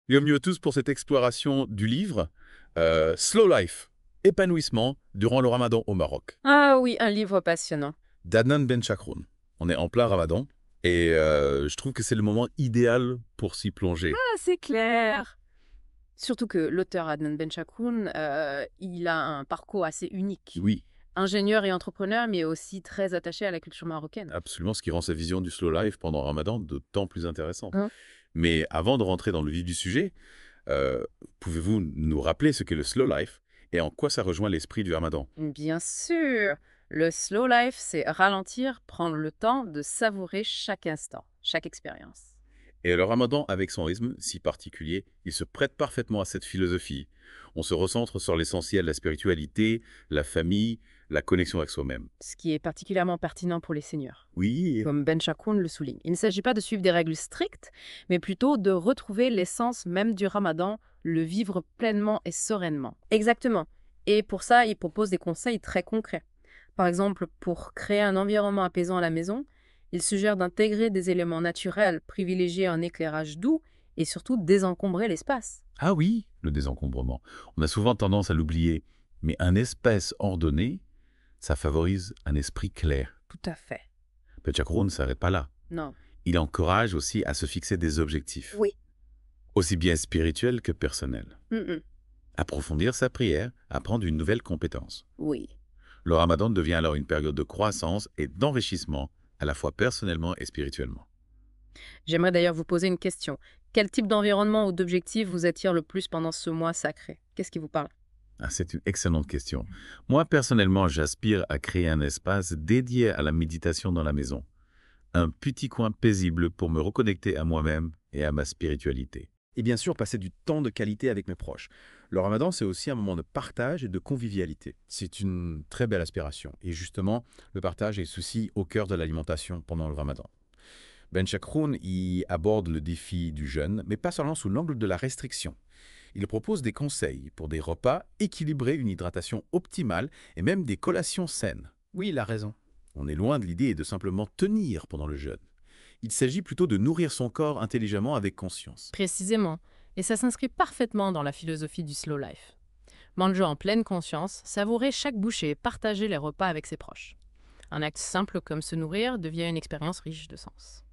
Bienvenue à tous pour cette exploration du livre Slow Life, épanouissement durant le Ramadan au Maroc, Ah oui, un livre passionnant. d'Adnan Benchakroun. On est en plein Ramadan et je trouve que c'est le moment idéal pour s'y plonger. Ah, c'est clair. Surtout que l'auteur Adnan Benchakoun, il a un parcours assez unique. Oui, Ingénieur et entrepreneur, mais aussi très attaché à la culture marocaine. absolument, ce qui rend sa vision du slow life pendant Ramadan d'autant plus intéressante. Hein. Mais avant de rentrer dans le vif du sujet, pouvez-vous nous rappeler ce qu'est le slow life et en quoi ça rejoint l'esprit du Ramadan? Bien sûr, le slow life, c'est ralentir, prendre le temps de savourer chaque instant, chaque expérience. Et le Ramadan, avec son rythme si particulier, il se prête parfaitement à cette philosophie. On se recentre sur l'essentiel, la spiritualité, la famille, la connexion avec soi-même. Ce qui est particulièrement pertinent pour les seigneurs. Oui, Comme Benchakoun le souligne. Il ne s'agit pas de suivre des règles strictes, mais plutôt de retrouver l'essence même du ramadan, le vivre pleinement et sereinement. Exactement. Et pour ça, il propose des conseils très concrets. Par exemple, pour créer un environnement apaisant à la maison, il suggère d'intégrer des éléments naturels, privilégier un éclairage doux et surtout désencombrer l'espace. ah oui, le désencombrement. On a souvent tendance à l'oublier, mais un espace ordonné, ça favorise un esprit clair. Tout à fait. Pechakroun ne s'arrête pas là. Non. Il encourage aussi à se fixer des objectifs, Oui. aussi bien spirituels que personnels. Mm-mm. Approfondir sa prière, apprendre une nouvelle compétence. Oui. Le Ramadan devient alors une période de croissance et d'enrichissement, à la fois personnellement et spirituellement. J'aimerais d'ailleurs vous poser une question. Quel type d'environnement ou d'objectif vous attire le plus pendant ce mois sacré? Qu'est-ce qui vous parle? Ah, c'est une excellente question. Moi, personnellement, j'aspire à créer un espace dédié à la méditation dans la maison. Un petit coin paisible pour me reconnecter à moi-même et à ma spiritualité. Et bien sûr, passer du temps de qualité avec mes proches. Le ramadan, c'est aussi un moment de partage et de convivialité. C'est une très belle aspiration. Et justement, le partage est aussi au cœur de l'alimentation pendant le ramadan. Ben Chakroun y aborde le défi du jeûne, mais pas seulement sous l'angle de la restriction. Il propose des conseils pour des repas équilibrés, une hydratation optimale et même des collations saines. Oui, il a raison. On est loin de l'idée de simplement tenir pendant le jeûne. Il s'agit plutôt de nourrir son corps intelligemment avec conscience. Précisément. Et ça s'inscrit parfaitement dans la philosophie du slow life. Manger en pleine conscience, savourer chaque bouchée et partager les repas avec ses proches. Un acte simple comme se nourrir devient une expérience riche de sens.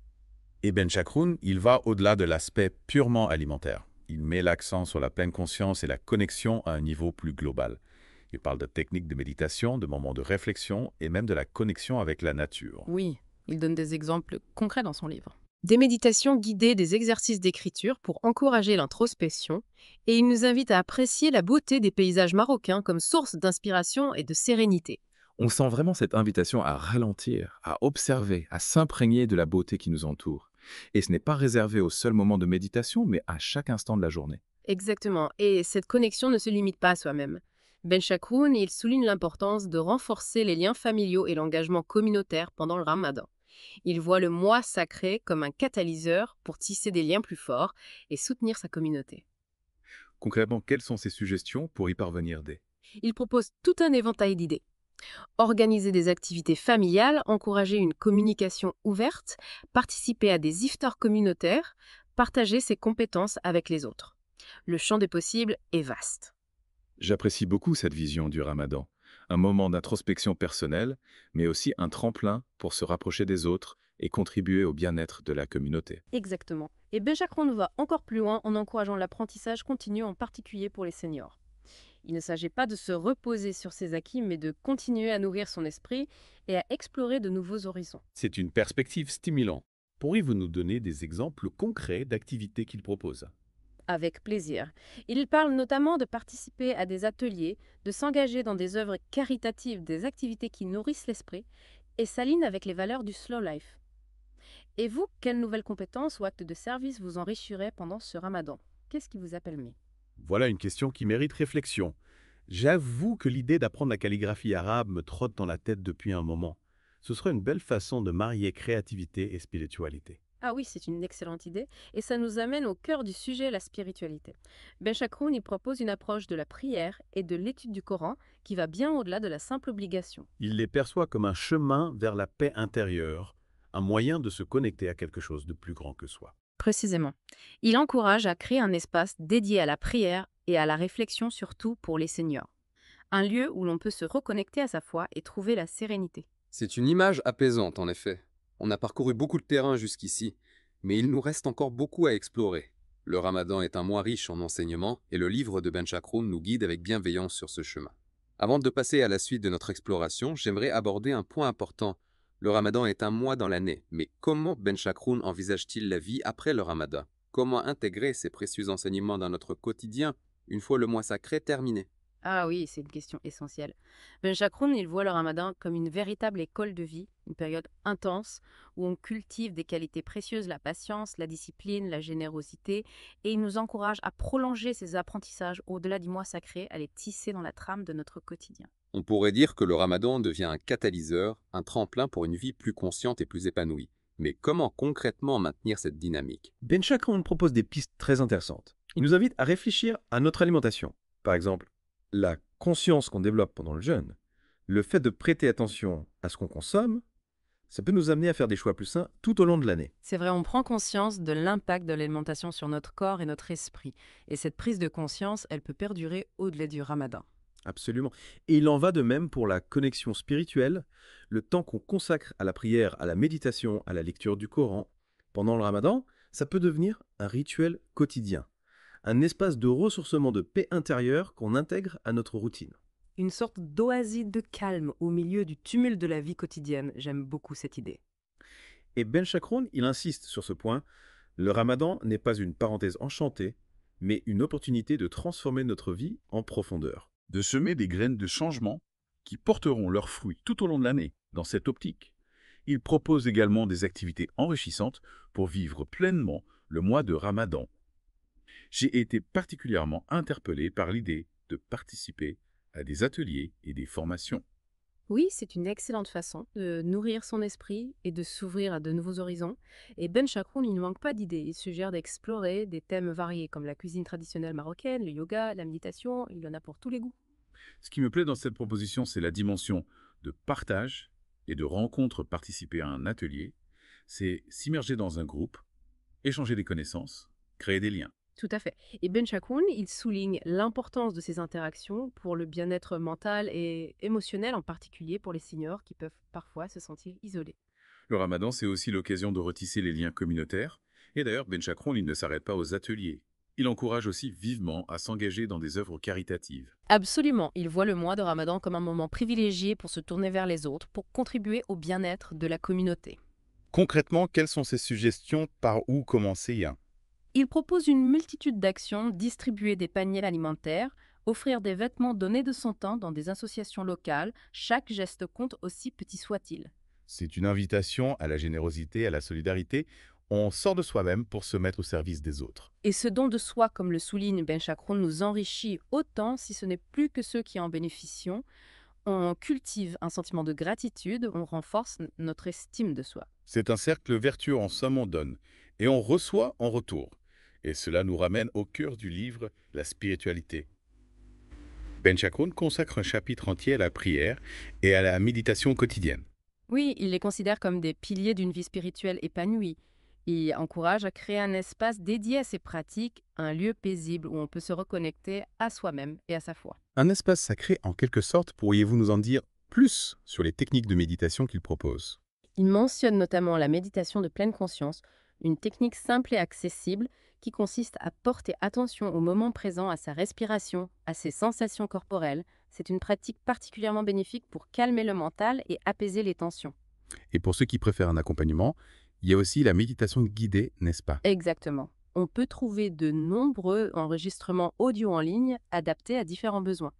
Et Ben Chakroun, il va au-delà de l'aspect purement alimentaire. Il met l'accent sur la pleine conscience et la connexion à un niveau plus global. Il parle de techniques de méditation, de moments de réflexion et même de la connexion avec la nature. Oui, il donne des exemples concrets dans son livre. Des méditations guidées, des exercices d'écriture pour encourager l'introspection, et il nous invite à apprécier la beauté des paysages marocains comme source d'inspiration et de sérénité. On sent vraiment cette invitation à ralentir, à observer, à s'imprégner de la beauté qui nous entoure. Et ce n'est pas réservé au seul moment de méditation, mais à chaque instant de la journée. Exactement, et cette connexion ne se limite pas à soi-même. Ben Chakroun, il souligne l'importance de renforcer les liens familiaux et l'engagement communautaire pendant le ramadan. Il voit le mois sacré comme un catalyseur pour tisser des liens plus forts et soutenir sa communauté. Concrètement, quelles sont ces suggestions pour y parvenir dès? Il propose tout un éventail d'idées. Organiser des activités familiales, encourager une communication ouverte, participer à des iftars communautaires, partager ses compétences avec les autres. Le champ des possibles est vaste. J'apprécie beaucoup cette vision du ramadan. Un moment d'introspection personnelle, mais aussi un tremplin pour se rapprocher des autres et contribuer au bien-être de la communauté. Exactement. Et Benchakroun va encore plus loin en encourageant l'apprentissage continu, en particulier pour les seniors. Il ne s'agit pas de se reposer sur ses acquis, mais de continuer à nourrir son esprit et à explorer de nouveaux horizons. C'est une perspective stimulante. Pourriez-vous nous donner des exemples concrets d'activités qu'il propose? Avec plaisir. Il parle notamment de participer à des ateliers, de s'engager dans des œuvres caritatives, des activités qui nourrissent l'esprit et s'alignent avec les valeurs du slow life. Et vous, quelles nouvelles compétences ou actes de service vous enrichirez pendant ce ramadan? Qu'est-ce qui vous appelle mieux? Voilà une question qui mérite réflexion. J'avoue que l'idée d'apprendre la calligraphie arabe me trotte dans la tête depuis un moment. Ce serait une belle façon de marier créativité et spiritualité. Ah oui, c'est une excellente idée, et ça nous amène au cœur du sujet, la spiritualité. Ben Chakroun y propose une approche de la prière et de l'étude du Coran qui va bien au-delà de la simple obligation. Il les perçoit comme un chemin vers la paix intérieure, un moyen de se connecter à quelque chose de plus grand que soi. Précisément. Il encourage à créer un espace dédié à la prière et à la réflexion, surtout pour les seniors. Un lieu où l'on peut se reconnecter à sa foi et trouver la sérénité. C'est une image apaisante, en effet. On a parcouru beaucoup de terrain jusqu'ici, mais il nous reste encore beaucoup à explorer. Le Ramadan est un mois riche en enseignements et le livre de Ben Chakroun nous guide avec bienveillance sur ce chemin. Avant de passer à la suite de notre exploration, j'aimerais aborder un point important. Le Ramadan est un mois dans l'année, mais comment Ben Chakroun envisage-t-il la vie après le Ramadan? Comment intégrer ces précieux enseignements dans notre quotidien une fois le mois sacré terminé? Ah oui, c'est une question essentielle. Ben Chakroun, il voit le Ramadan comme une véritable école de vie, une période intense où on cultive des qualités précieuses, la patience, la discipline, la générosité, et il nous encourage à prolonger ces apprentissages au-delà du mois sacré, à les tisser dans la trame de notre quotidien. On pourrait dire que le Ramadan devient un catalyseur, un tremplin pour une vie plus consciente et plus épanouie. Mais comment concrètement maintenir cette dynamique? Ben Chakroun propose des pistes très intéressantes. Il nous invite à réfléchir à notre alimentation. Par exemple, la conscience qu'on développe pendant le jeûne, le fait de prêter attention à ce qu'on consomme, ça peut nous amener à faire des choix plus sains tout au long de l'année. C'est vrai, on prend conscience de l'impact de l'alimentation sur notre corps et notre esprit. Et cette prise de conscience, elle peut perdurer au-delà du Ramadan. Absolument. Et il en va de même pour la connexion spirituelle, le temps qu'on consacre à la prière, à la méditation, à la lecture du Coran. Pendant le Ramadan, ça peut devenir un rituel quotidien, un espace de ressourcement de paix intérieure qu'on intègre à notre routine. Une sorte d'oasis de calme au milieu du tumulte de la vie quotidienne. J'aime beaucoup cette idée. Et Ben Chakroun, il insiste sur ce point, le Ramadan n'est pas une parenthèse enchantée, mais une opportunité de transformer notre vie en profondeur. De semer des graines de changement qui porteront leurs fruits tout au long de l'année, dans cette optique. Il propose également des activités enrichissantes pour vivre pleinement le mois de Ramadan. J'ai été particulièrement interpellé par l'idée de participer à des ateliers et des formations. Oui, c'est une excellente façon de nourrir son esprit et de s'ouvrir à de nouveaux horizons. Et Ben Chakroun, il ne manque pas d'idées. Il suggère d'explorer des thèmes variés comme la cuisine traditionnelle marocaine, le yoga, la méditation. Il y en a pour tous les goûts. Ce qui me plaît dans cette proposition, c'est la dimension de partage et de rencontre. Participer à un atelier, c'est s'immerger dans un groupe, échanger des connaissances, créer des liens. Tout à fait. Et Ben Chakroun, il souligne l'importance de ces interactions pour le bien-être mental et émotionnel, en particulier pour les seniors qui peuvent parfois se sentir isolés. Le Ramadan, c'est aussi l'occasion de retisser les liens communautaires. Et d'ailleurs, Ben Chakroun, il ne s'arrête pas aux ateliers. Il encourage aussi vivement à s'engager dans des œuvres caritatives. Absolument, il voit le mois de Ramadan comme un moment privilégié pour se tourner vers les autres, pour contribuer au bien-être de la communauté. Concrètement, quelles sont ces suggestions? Par où commencer? Il propose une multitude d'actions, distribuer des paniers alimentaires, offrir des vêtements donnés de son temps dans des associations locales. Chaque geste compte, aussi petit soit-il. C'est une invitation à la générosité, à la solidarité. On sort de soi-même pour se mettre au service des autres. Et ce don de soi, comme le souligne Ben Chakroun, nous enrichit autant, si ce n'est plus que ceux qui en bénéficient. On cultive un sentiment de gratitude, on renforce notre estime de soi. C'est un cercle vertueux, en somme on donne, et on reçoit en retour. Et cela nous ramène au cœur du livre, la spiritualité. Ben Chakroun consacre un chapitre entier à la prière et à la méditation quotidienne. Oui, il les considère comme des piliers d'une vie spirituelle épanouie. Il encourage à créer un espace dédié à ces pratiques, un lieu paisible où on peut se reconnecter à soi-même et à sa foi. Un espace sacré en quelque sorte, pourriez-vous nous en dire plus sur les techniques de méditation qu'il propose? Il mentionne notamment la méditation de pleine conscience, une technique simple et accessible qui consiste à porter attention au moment présent, à sa respiration, à ses sensations corporelles. C'est une pratique particulièrement bénéfique pour calmer le mental et apaiser les tensions. Et pour ceux qui préfèrent un accompagnement, il y a aussi la méditation guidée, n'est-ce pas? Exactement. On peut trouver de nombreux enregistrements audio en ligne adaptés à différents besoins.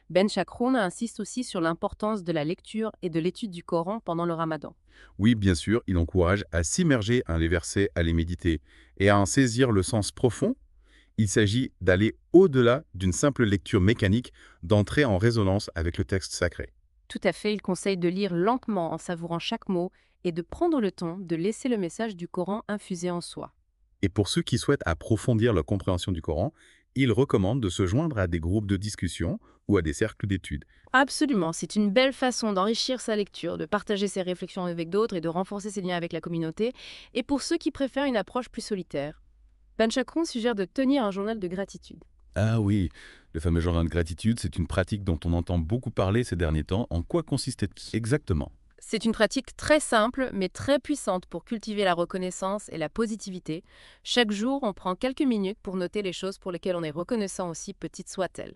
Ben Chakroun insiste aussi sur l'importance de la lecture et de l'étude du Coran pendant le Ramadan. Oui, bien sûr, il encourage à s'immerger dans les versets, à les méditer et à en saisir le sens profond. Il s'agit d'aller au-delà d'une simple lecture mécanique, d'entrer en résonance avec le texte sacré. Tout à fait, il conseille de lire lentement en savourant chaque mot et de prendre le temps de laisser le message du Coran infuser en soi. Et pour ceux qui souhaitent approfondir leur compréhension du Coran, il recommande de se joindre à des groupes de discussion ou à des cercles d'études. Absolument, c'est une belle façon d'enrichir sa lecture, de partager ses réflexions avec d'autres et de renforcer ses liens avec la communauté. Et pour ceux qui préfèrent une approche plus solitaire, Banchakroun suggère de tenir un journal de gratitude. Ah oui, le fameux journal de gratitude, c'est une pratique dont on entend beaucoup parler ces derniers temps. En quoi consistait-il exactement? C'est une pratique très simple mais très puissante pour cultiver la reconnaissance et la positivité. Chaque jour, on prend quelques minutes pour noter les choses pour lesquelles on est reconnaissant, aussi petites soient-elles.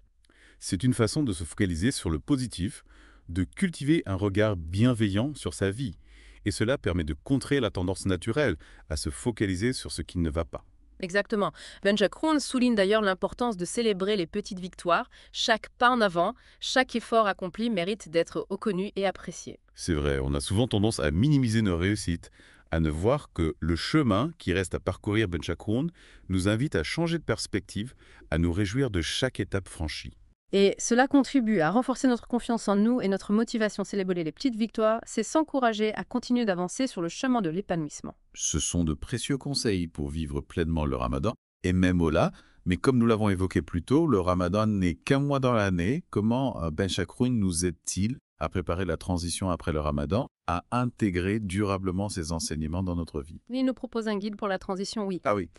C'est une façon de se focaliser sur le positif, de cultiver un regard bienveillant sur sa vie. Et cela permet de contrer la tendance naturelle à se focaliser sur ce qui ne va pas. Exactement. Banchakroun souligne d'ailleurs l'importance de célébrer les petites victoires. Chaque pas en avant, chaque effort accompli mérite d'être reconnu et apprécié. C'est vrai, on a souvent tendance à minimiser nos réussites, à ne voir que le chemin qui reste à parcourir. Banchakroun nous invite à changer de perspective, à nous réjouir de chaque étape franchie. Et cela contribue à renforcer notre confiance en nous et notre motivation à célébrer les petites victoires, c'est s'encourager à continuer d'avancer sur le chemin de l'épanouissement. Ce sont de précieux conseils pour vivre pleinement le ramadan, et même au-delà. Mais comme nous l'avons évoqué plus tôt, le ramadan n'est qu'un mois dans l'année. Comment Banchakroun nous aide-t-il à préparer la transition après le ramadan, à intégrer durablement ces enseignements dans notre vie? Il nous propose un guide pour la transition, oui. Ah oui.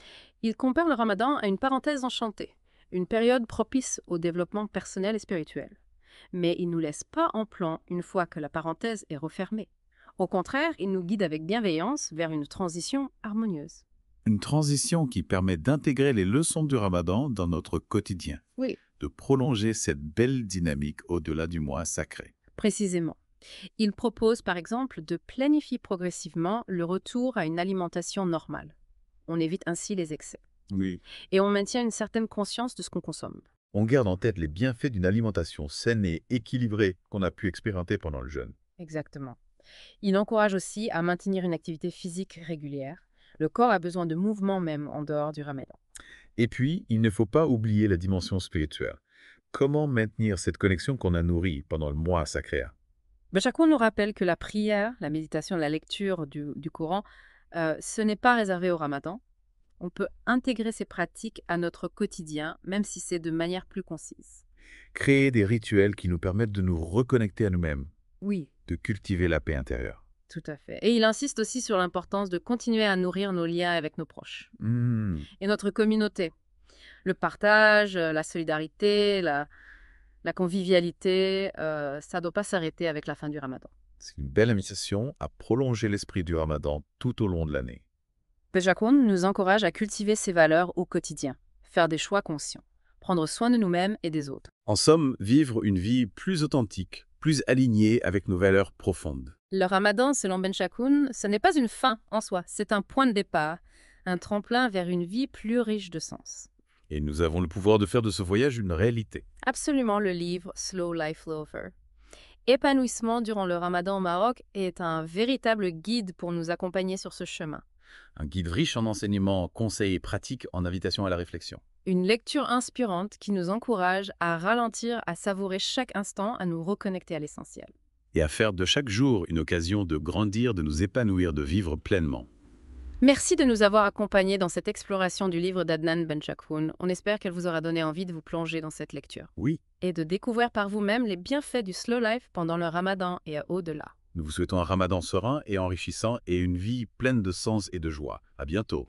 Il compare le ramadan à une parenthèse enchantée, une période propice au développement personnel et spirituel. Mais il ne nous laisse pas en plan une fois que la parenthèse est refermée. Au contraire, il nous guide avec bienveillance vers une transition harmonieuse. Une transition qui permet d'intégrer les leçons du ramadan dans notre quotidien, Oui, de prolonger cette belle dynamique au-delà du mois sacré. précisément. Il propose par exemple de planifier progressivement le retour à une alimentation normale. On évite ainsi les excès. Oui. Et on maintient une certaine conscience de ce qu'on consomme. On garde en tête les bienfaits d'une alimentation saine et équilibrée qu'on a pu expérimenter pendant le jeûne. Exactement. Il encourage aussi à maintenir une activité physique régulière. Le corps a besoin de mouvement même en dehors du ramadan. Et puis, il ne faut pas oublier la dimension spirituelle. Comment maintenir cette connexion qu'on a nourrie pendant le mois sacré? Banchakroun nous rappelle que la prière, la méditation, la lecture du Coran, ce n'est pas réservé au ramadan. On peut intégrer ces pratiques à notre quotidien, même si c'est de manière plus concise. Créer des rituels qui nous permettent de nous reconnecter à nous-mêmes, Oui, de cultiver la paix intérieure. tout à fait. Et il insiste aussi sur l'importance de continuer à nourrir nos liens avec nos proches et notre communauté. Le partage, la solidarité, la convivialité, ça ne doit pas s'arrêter avec la fin du ramadan. C'est une belle invitation à prolonger l'esprit du ramadan tout au long de l'année. Banchakroun nous encourage à cultiver ces valeurs au quotidien, faire des choix conscients, prendre soin de nous-mêmes et des autres. En somme, vivre une vie plus authentique, plus alignée avec nos valeurs profondes. Le ramadan, selon Banchakroun, ce n'est pas une fin en soi, c'est un point de départ, un tremplin vers une vie plus riche de sens. Et nous avons le pouvoir de faire de ce voyage une réalité. Absolument, le livre Slow Life Lover. Épanouissement durant le ramadan au Maroc est un véritable guide pour nous accompagner sur ce chemin. Un guide riche en enseignements, conseils et pratiques en invitation à la réflexion. Une lecture inspirante qui nous encourage à ralentir, à savourer chaque instant, à nous reconnecter à l'essentiel. Et à faire de chaque jour une occasion de grandir, de nous épanouir, de vivre pleinement. Merci de nous avoir accompagnés dans cette exploration du livre d'Adnan Banchakroun. On espère qu'elle vous aura donné envie de vous plonger dans cette lecture. Oui, Et de découvrir par vous-même les bienfaits du slow life pendant le ramadan et au-delà. nous vous souhaitons un ramadan serein et enrichissant et une vie pleine de sens et de joie. À bientôt.